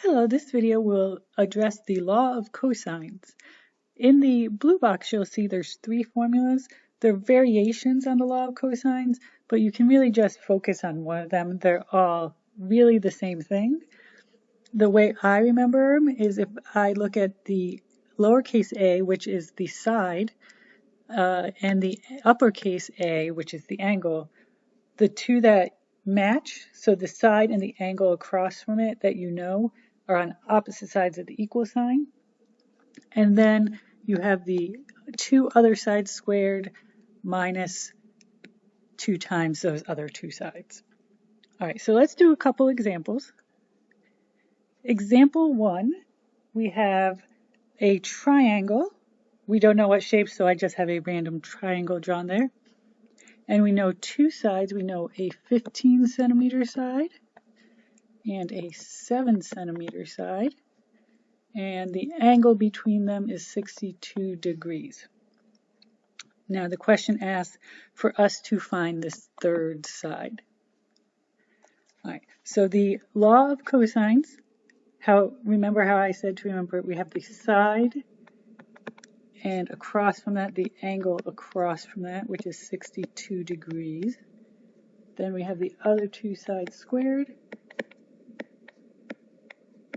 Hello, this video will address the law of cosines. In the blue box, you'll see there's three formulas. They're variations on the law of cosines, but you can really just focus on one of them. They're all really the same thing. The way I remember them is if I look at the lowercase a, which is the side, and the uppercase a, which is the angle, the two that match, so the side and the angle across from it that you know are on opposite sides of the equal sign. And then you have the two other sides squared minus 2 times those other two sides. All right, so let's do a couple examples. Example 1, we have a triangle. We don't know what shape, so I just have a random triangle drawn there. And we know two sides. We know a 15 centimeter side and a 7 centimeter side. And the angle between them is 62 degrees. Now the question asks for us to find this third side. All right, so the law of cosines, remember how I said to remember we have the side and across from that the angle across from that, which is 62 degrees. Then we have the other two sides squared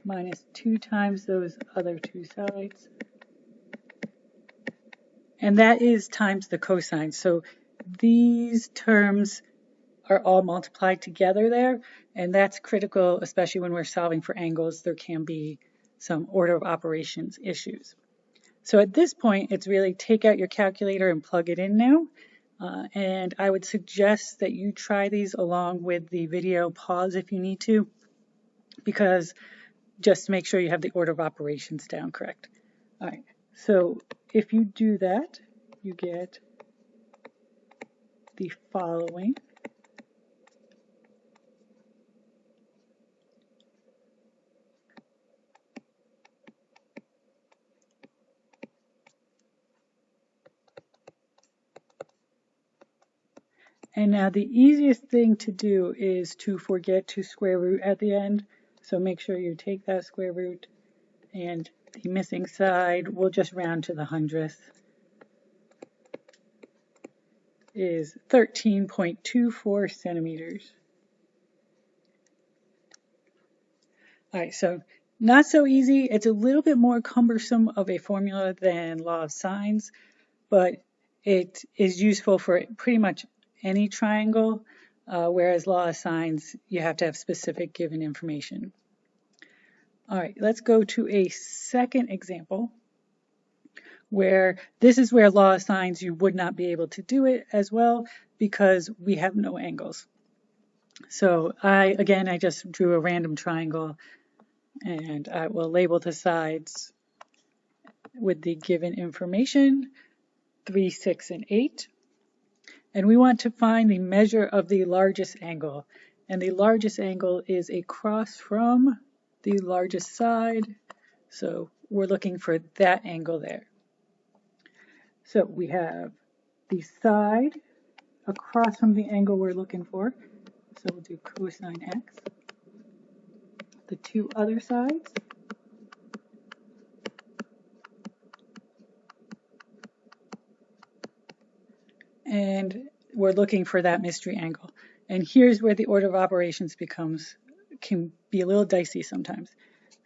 minus 2 times those other two sides. And that is times the cosine. So these terms are all multiplied together there, and that's critical, especially when we're solving for angles. There can be some order of operations issues. So at this point, it's really take out your calculator and plug it in now. And I would suggest that you try these along with the video. Pause if you need to, because just to make sure you have the order of operations down correct. All right, so if you do that, you get the following. And now the easiest thing to do is to forget to square root at the end. So make sure you take that square root, and the missing side, we'll just round to the hundredth, is 13.24 centimeters. All right, so not so easy. It's a little bit more cumbersome of a formula than law of sines, but it is useful for pretty much any triangle, whereas law of sines, you have to have specific given information. All right, let's go to a second example where this is where law of sines you would not be able to do it as well because we have no angles. So I just drew a random triangle, and I will label the sides with the given information, 3, 6, and 8. And we want to find the measure of the largest angle. And the largest angle is across from the largest side. So we're looking for that angle there. So we have the side across from the angle we're looking for. So we'll do cosine x. The two other sides. And we're looking for that mystery angle. And here's where the order of operations can be a little dicey sometimes.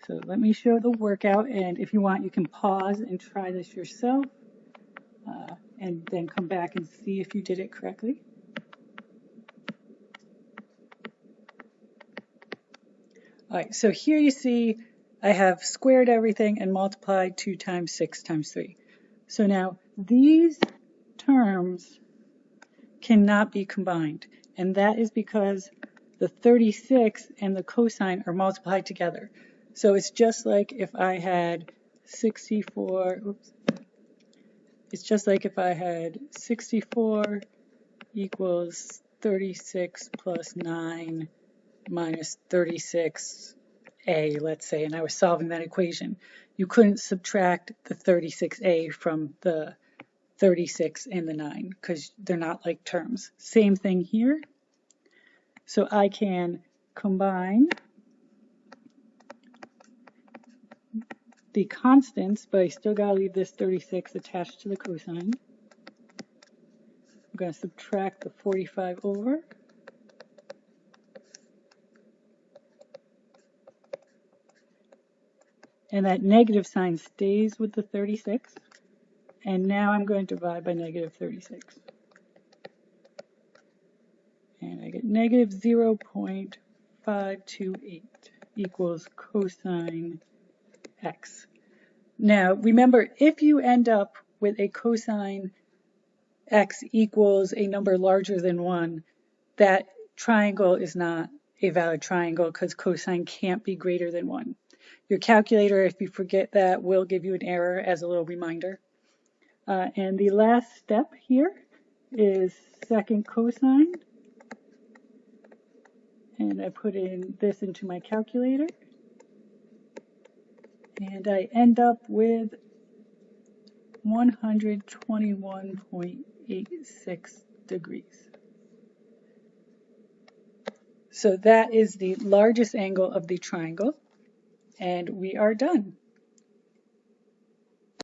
So let me show the workout, and if you want, you can pause and try this yourself, and then come back and see if you did it correctly. All right, so here you see I have squared everything and multiplied 2 times 6 times 3. So now these terms cannot be combined, and that is because the 36 and the cosine are multiplied together. So it's just like if I had 64, it's just like if I had 64 equals 36 plus 9 minus 36a, let's say, and I was solving that equation. You couldn't subtract the 36a from the 36 and the 9 because they're not like terms. Same thing here. So I can combine the constants, but I still got to leave this 36 attached to the cosine. I'm going to subtract the 45 over. And that negative sign stays with the 36. And now I'm going to divide by negative 36. And I get negative 0.528 equals cosine x. Now, remember, if you end up with a cosine x equals a number larger than 1, that triangle is not a valid triangle because cosine can't be greater than 1. Your calculator, if you forget that, will give you an error as a little reminder. And the last step here is second cosine. And I put in this into my calculator. And I end up with 121.86 degrees. So that is the largest angle of the triangle. And we are done.